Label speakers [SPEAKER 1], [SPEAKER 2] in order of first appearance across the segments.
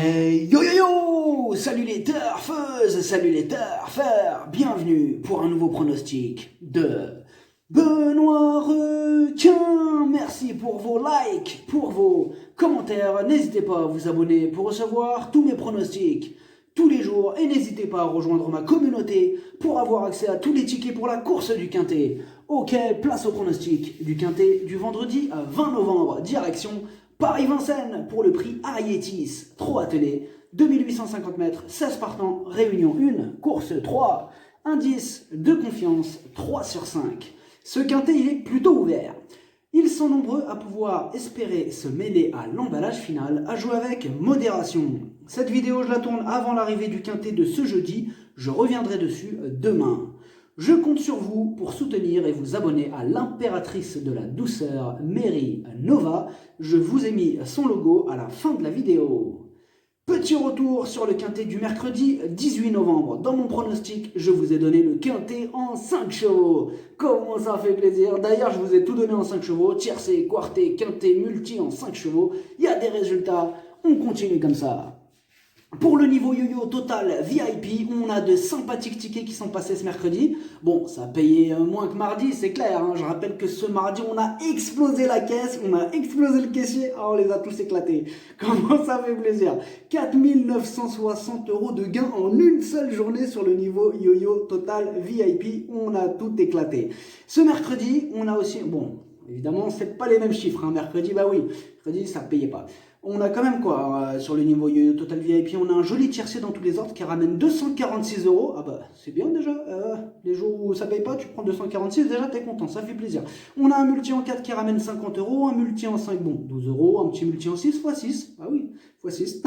[SPEAKER 1] Hey yo yo yo! Salut les turfeuses, salut les turfeurs! Bienvenue pour un nouveau pronostic de Benoît Requin! Merci pour vos likes, pour vos commentaires. N'hésitez pas à vous abonner pour recevoir tous mes pronostics tous les jours. Et n'hésitez pas à rejoindre ma communauté pour avoir accès à tous les tickets pour la course du Quintet. Ok, place au pronostic du Quintet du vendredi 20 novembre. Direction Paris-Vincennes pour le prix Ariétis, trop attelé, 2850 mètres, 16 partants, réunion 1, course 3, indice de confiance 3 sur 5. Ce quintet, il est plutôt ouvert. Ils sont nombreux à pouvoir espérer se mêler à l'emballage final, à jouer avec modération. Cette vidéo, je la tourne avant l'arrivée du quintet de ce jeudi, je reviendrai dessus demain. Je compte sur vous pour soutenir et vous abonner à l'impératrice de la douceur, Mary Nova. Je vous ai mis son logo à la fin de la vidéo. Petit retour sur le quintet du mercredi 18 novembre. Dans mon pronostic, je vous ai donné le quintet en 5 chevaux. Comment ça fait plaisir. D'ailleurs, je vous ai tout donné en 5 chevaux. Tiercé, quarté, quintet, multi en 5 chevaux. Il y a des résultats. On continue comme ça. Pour le niveau yo-yo total VIP, on a de sympathiques tickets qui sont passés ce mercredi. Bon, ça a payé moins que mardi, c'est clair. Hein. Je rappelle que ce mardi, on a explosé la caisse, on a explosé le caissier. Ah, on les a tous éclatés. Comment ça fait plaisir. 4 960 € de gains en une seule journée sur le niveau yo-yo total VIP. On a tout éclaté. Ce mercredi, on a aussi... Bon, évidemment, c'est pas les mêmes chiffres. Hein. Mercredi, bah oui, mercredi, ça payait pas. On a quand même quoi sur le niveau yo-yo total VIP, on a un joli tiercé dans tous les ordres qui ramène 246 €. Ah bah c'est bien déjà, les jours où ça paye pas, tu prends 246, déjà t'es content, ça fait plaisir. On a un multi en 4 qui ramène 50 €, un multi en 5, bon 12 €, un petit multi en 6 x 6, ah oui, x 6,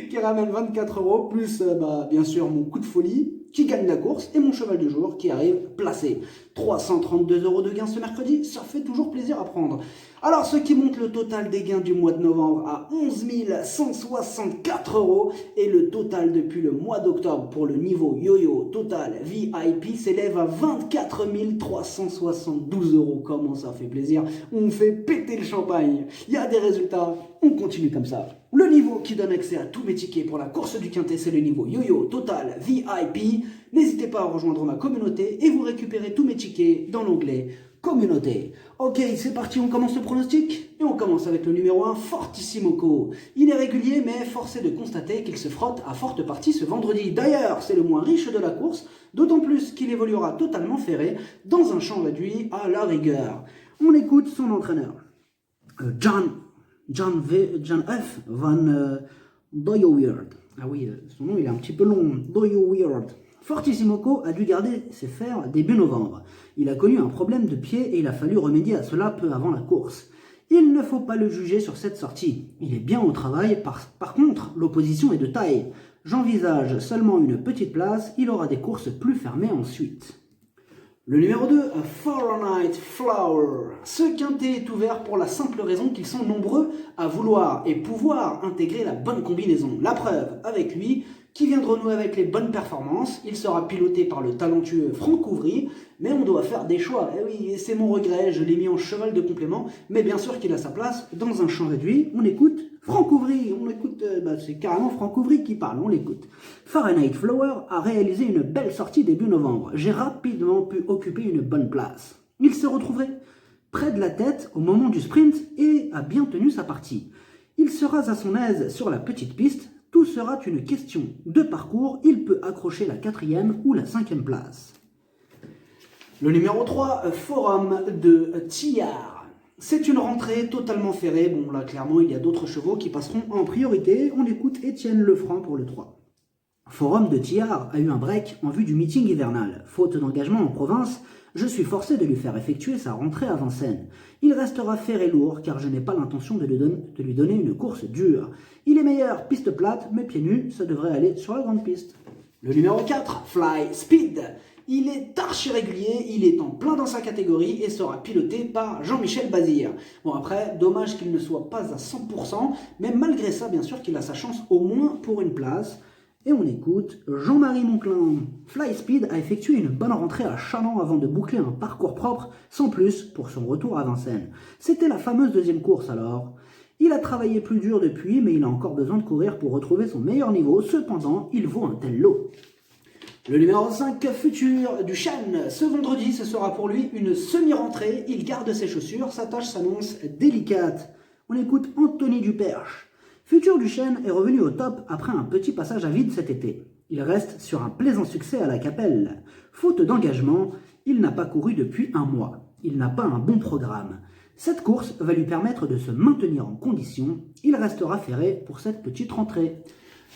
[SPEAKER 1] qui ramène 24 €, plus bien sûr mon coup de folie qui gagne la course et mon cheval du jour qui arrive placé. 332 € de gains ce mercredi, ça fait toujours plaisir à prendre. Alors ce qui monte le total des gains du mois de novembre à 11 164 € et le total depuis le mois d'octobre pour le niveau yo-yo total VIP s'élève à 24 372 €. Comment ça fait plaisir, on fait péter le champagne. Il y a des résultats, on continue comme ça. Le niveau qui donne accès à tous mes tickets pour la course du quintet, c'est le niveau yo-yo total VIP. N'hésitez pas à rejoindre ma communauté et vous récupérez tous mes tickets dans l'onglet communauté. Ok, c'est parti, on commence le pronostic et on commence avec le numéro 1, Fortissimoco. Il est régulier, mais forcé de constater qu'il se frotte à forte partie ce vendredi. D'ailleurs, c'est le moins riche de la course, d'autant plus qu'il évoluera totalement ferré dans un champ réduit à la rigueur. On écoute son entraîneur, John F. Van Doyeweerd. Ah oui, son nom il est un petit peu long, Doyeweerd. Fortissimoco a dû garder ses fers début novembre. Il a connu un problème de pied et il a fallu remédier à cela peu avant la course. Il ne faut pas le juger sur cette sortie. Il est bien au travail, par contre, l'opposition est de taille. J'envisage seulement une petite place, il aura des courses plus fermées ensuite. Le numéro 2, Fahrenheit Flower. Ce quintet est ouvert pour la simple raison qu'ils sont nombreux à vouloir et pouvoir intégrer la bonne combinaison. La preuve avec lui, qui vient de renouer avec les bonnes performances. Il sera piloté par le talentueux Franck Ouvry, mais on doit faire des choix. Et oui, c'est mon regret, je l'ai mis en cheval de complément, mais bien sûr qu'il a sa place dans un champ réduit. On écoute Franck Ouvry, c'est carrément Franck Ouvry qui parle, on l'écoute. Fahrenheit Flower a réalisé une belle sortie début novembre. J'ai rapidement pu occuper une bonne place. Il s'est retrouvé près de la tête au moment du sprint et a bien tenu sa partie. Il sera à son aise sur la petite piste. Tout sera une question de parcours, il peut accrocher la 4e ou la 5e place. Le numéro 3, Forum de Tillard. C'est une rentrée totalement ferrée. Bon là clairement il y a d'autres chevaux qui passeront en priorité. On écoute Étienne Lefranc pour le 3. Forum de Tillard a eu un break en vue du meeting hivernal. Faute d'engagement en province, je suis forcé de lui faire effectuer sa rentrée à Vincennes. Il restera ferré lourd car je n'ai pas l'intention de lui donner une course dure. Il est meilleur piste plate, mais pieds nus, ça devrait aller sur la grande piste. Le numéro 4, Fly Speed. Il est archi régulier, il est en plein dans sa catégorie et sera piloté par Jean-Michel Bazir. Bon après, dommage qu'il ne soit pas à 100%, mais malgré ça, bien sûr qu'il a sa chance au moins pour une place. Et on écoute Jean-Marie Monclin. Fly Speed a effectué une bonne rentrée à Chaland avant de boucler un parcours propre, sans plus, pour son retour à Vincennes. C'était la fameuse deuxième course alors. Il a travaillé plus dur depuis, mais il a encore besoin de courir pour retrouver son meilleur niveau. Cependant, il vaut un tel lot. Le numéro 5, Futur du Chêne. Ce vendredi, ce sera pour lui une semi-rentrée. Il garde ses chaussures, sa tâche s'annonce délicate. On écoute Anthony Duperche. Futur du Chêne est revenu au top après un petit passage à vide cet été. Il reste sur un plaisant succès à la Capelle. Faute d'engagement, il n'a pas couru depuis un mois. Il n'a pas un bon programme. Cette course va lui permettre de se maintenir en condition. Il restera ferré pour cette petite rentrée.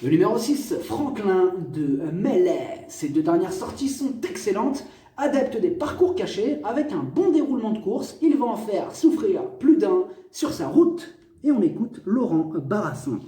[SPEAKER 1] Le numéro 6, Franklin de Mellet. Ses 2 dernières sorties sont excellentes. Adepte des parcours cachés, avec un bon déroulement de course, il va en faire souffrir plus d'un sur sa route. Et on écoute Laurent Barassin.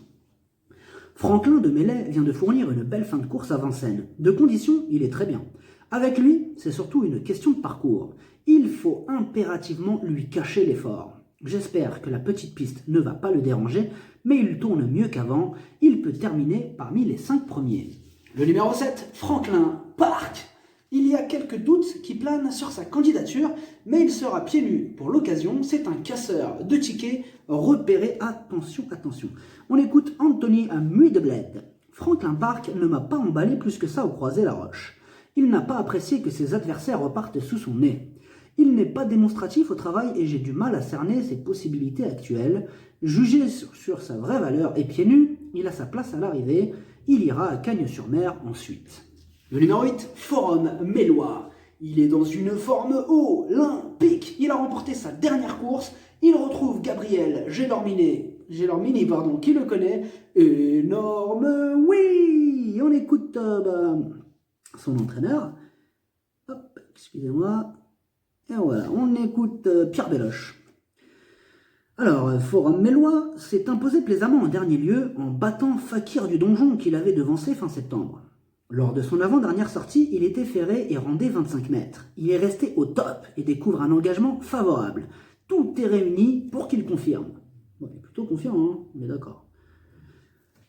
[SPEAKER 1] Franklin de Mellet vient de fournir une belle fin de course à Vincennes. De condition, il est très bien. Avec lui, c'est surtout une question de parcours. Il faut impérativement lui cacher l'effort. J'espère que la petite piste ne va pas le déranger, mais il tourne mieux qu'avant. Il peut terminer parmi les 5 premiers. Le numéro 7, Franklin Park. Il y a quelques doutes qui planent sur sa candidature, mais il sera pieds nus pour l'occasion. C'est un casseur de tickets repéré. Attention, attention. On écoute Anthony Muidebled. Franklin Park ne m'a pas emballé plus que ça au croisé-la-roche. Il n'a pas apprécié que ses adversaires repartent sous son nez. Il n'est pas démonstratif au travail et j'ai du mal à cerner ses possibilités actuelles. Jugé sur sa vraie valeur et pieds nus, il a sa place à l'arrivée. Il ira à Cagnes-sur-Mer ensuite. Le numéro 8, Forum Mélois. Il est dans une forme olympique. Il a remporté sa dernière course. Il retrouve Gabriel Gélormini, qui le connaît. Énorme, oui. On écoute son entraîneur. Hop, excusez-moi. Et voilà, on écoute Pierre Belloche. Alors, Forum Mélois s'est imposé plaisamment en dernier lieu en battant Fakir du Donjon qu'il avait devancé fin septembre. Lors de son avant-dernière sortie, il était ferré et rendait 25 mètres. Il est resté au top et découvre un engagement favorable. Tout est réuni pour qu'il confirme. Bon, il est plutôt confiant, hein, on est d'accord.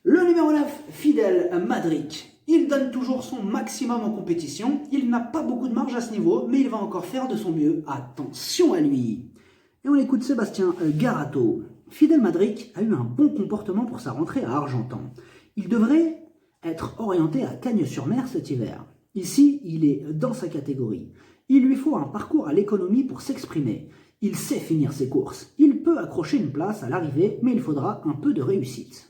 [SPEAKER 1] Le numéro 9, Fidel Madric. Il donne toujours son maximum en compétition. Il n'a pas beaucoup de marge à ce niveau, mais il va encore faire de son mieux. Attention à lui. Et on écoute Sébastien Garato. Fidel Madric a eu un bon comportement pour sa rentrée à Argentan. Il devrait être orienté à Cagnes-sur-Mer cet hiver. Ici, il est dans sa catégorie. Il lui faut un parcours à l'économie pour s'exprimer. Il sait finir ses courses. Il peut accrocher une place à l'arrivée, mais il faudra un peu de réussite.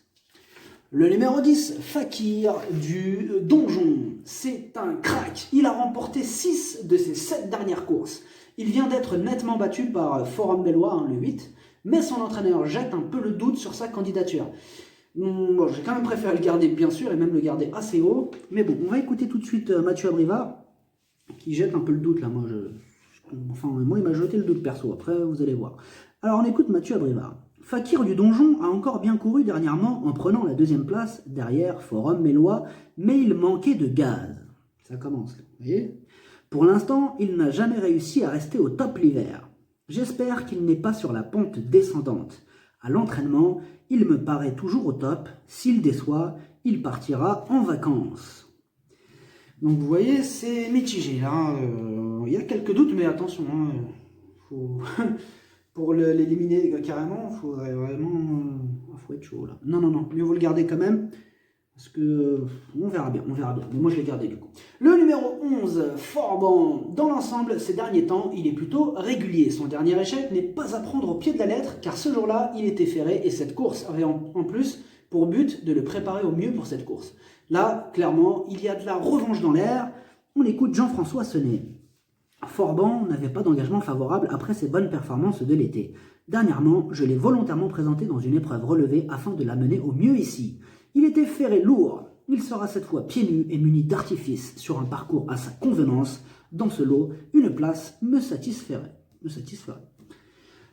[SPEAKER 1] Le numéro 10, Fakir du Donjon. C'est un crack. Il a remporté 6 de ses 7 dernières courses. Il vient d'être nettement battu par Forum Mélois, le 8, mais son entraîneur jette un peu le doute sur sa candidature. Bon, j'ai quand même préféré le garder, bien sûr, et même le garder assez haut. Mais bon, on va écouter tout de suite Mathieu Abrivard, qui jette un peu le doute, là. Moi, il m'a jeté le doute perso. Après, vous allez voir. Alors, on écoute Mathieu Abrivard. Fakir du Donjon a encore bien couru dernièrement en prenant la 2e place derrière Forum Mélois, mais il manquait de gaz. Ça commence, là, vous voyez ? Pour l'instant, il n'a jamais réussi à rester au top l'hiver. J'espère qu'il n'est pas sur la pente descendante. À l'entraînement, il me paraît toujours au top. S'il déçoit, il partira en vacances. Donc vous voyez, c'est mitigé là. Il y a quelques doutes, mais attention, pour l'éliminer carrément, il faudrait vraiment faut être chaud là. Non, mieux vaut le garder quand même. Parce que on verra bien. Mais moi je l'ai gardé du coup. Le numéro 11, Forban. Dans l'ensemble, ces derniers temps, il est plutôt régulier. Son dernier échec n'est pas à prendre au pied de la lettre, car ce jour-là, il était ferré et cette course avait en plus pour but de le préparer au mieux pour cette course. Là, clairement, il y a de la revanche dans l'air. On écoute Jean-François Senet. Forban n'avait pas d'engagement favorable après ses bonnes performances de l'été. Dernièrement, je l'ai volontairement présenté dans une épreuve relevée afin de l'amener au mieux ici. Il était ferré lourd. Il sera cette fois pieds nus et muni d'artifice sur un parcours à sa convenance. Dans ce lot, une place me satisferait.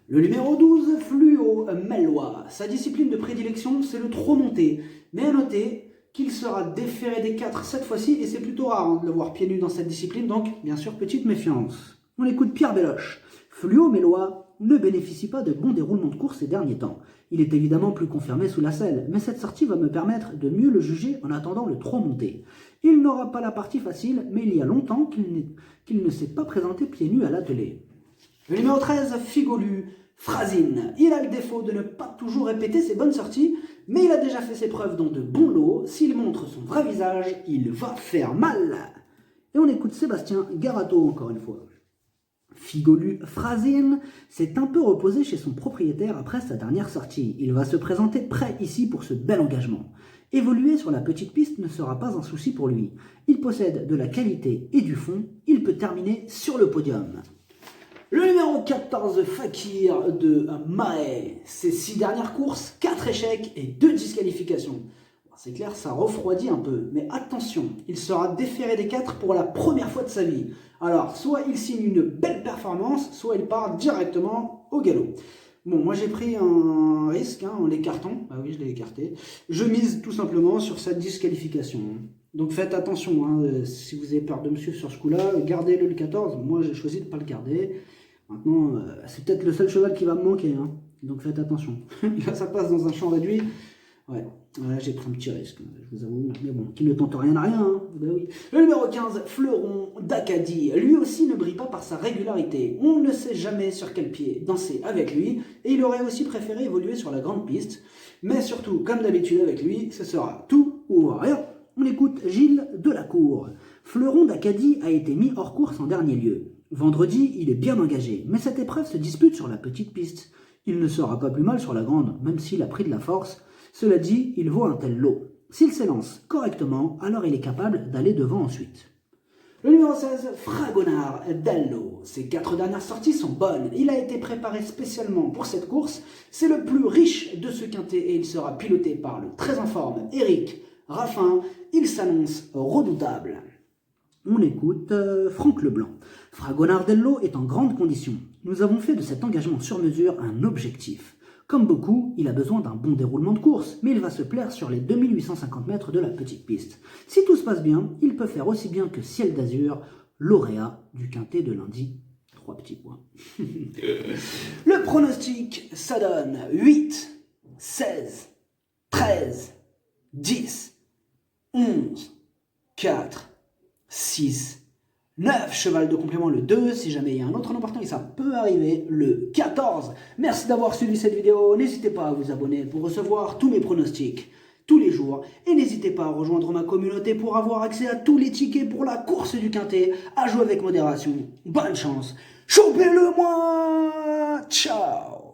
[SPEAKER 1] Le numéro 12, Fluo Mellois. Sa discipline de prédilection, c'est le trot monté. Mais à noter qu'il sera déféré des 4 cette fois-ci, et c'est plutôt rare de le voir pieds nus dans cette discipline, donc bien sûr petite méfiance. On écoute Pierre Belloche. Fluo Mellois ne bénéficie pas de bons déroulements de course ces derniers temps. Il est évidemment plus confirmé sous la selle, mais cette sortie va me permettre de mieux le juger en attendant le trot monté. Il n'aura pas la partie facile, mais il y a longtemps qu'il ne s'est pas présenté pieds nus à l'attelé. Le numéro 13, Figolu Frasine. Il a le défaut de ne pas toujours répéter ses bonnes sorties, mais il a déjà fait ses preuves dans de bons lots. S'il montre son vrai visage, il va faire mal. Et on écoute Sébastien Garato encore une fois. Figolu Frasine s'est un peu reposé chez son propriétaire après sa dernière sortie. Il va se présenter prêt ici pour ce bel engagement. Évoluer sur la petite piste ne sera pas un souci pour lui. Il possède de la qualité et du fond. Il peut terminer sur le podium. Le numéro 14, Fakir de Mahé. Ses 6 dernières courses, 4 échecs et 2 disqualifications. C'est clair, ça refroidit un peu, mais attention, il sera déféré des 4 pour la première fois de sa vie. Alors, soit il signe une belle performance, soit il part directement au galop. Bon, moi j'ai pris un risque en l'écartant. Ah oui, je l'ai écarté. Je mise tout simplement sur sa disqualification. Donc faites attention, si vous avez peur de me suivre sur ce coup-là, gardez-le le 14. Moi j'ai choisi de ne pas le garder. Maintenant, c'est peut-être le seul cheval qui va me manquer. Donc faites attention. Là, ça passe dans un champ réduit. Ouais, là j'ai pris un petit risque, je vous avoue, mais bon, qui ne tente rien à rien, ben oui. Le numéro 15, Fleuron d'Acadie, lui aussi ne brille pas par sa régularité. On ne sait jamais sur quel pied danser avec lui, et il aurait aussi préféré évoluer sur la grande piste. Mais surtout, comme d'habitude avec lui, ce sera tout ou rien. On écoute Gilles Delacour. Fleuron d'Acadie a été mis hors course en dernier lieu. Vendredi, il est bien engagé, mais cette épreuve se dispute sur la petite piste. Il ne sera pas plus mal sur la grande, même s'il a pris de la force. Cela dit, il vaut un tel lot. S'il s'élance correctement, alors il est capable d'aller devant ensuite. Le numéro 16, Fragonard Dello. Ses 4 dernières sorties sont bonnes. Il a été préparé spécialement pour cette course. C'est le plus riche de ce quintet et il sera piloté par le très en forme Éric Raffin. Il s'annonce redoutable. On écoute Franck Leblanc. Fragonard Dello est en grande condition. Nous avons fait de cet engagement sur mesure un objectif. Comme beaucoup, il a besoin d'un bon déroulement de course, mais il va se plaire sur les 2850 mètres de la petite piste. Si tout se passe bien, il peut faire aussi bien que Ciel d'Azur, lauréat du quintet de lundi. 3 petits points. Le pronostic, ça donne 8, 16, 13, 10, 11, 4, 6, 9, cheval de complément le 2, si jamais il y a un autre nom partant et ça peut arriver le 14. Merci d'avoir suivi cette vidéo, n'hésitez pas à vous abonner pour recevoir tous mes pronostics tous les jours et n'hésitez pas à rejoindre ma communauté pour avoir accès à tous les tickets pour la course du quintet, à jouer avec modération. Bonne chance, chopez-le moi, ciao.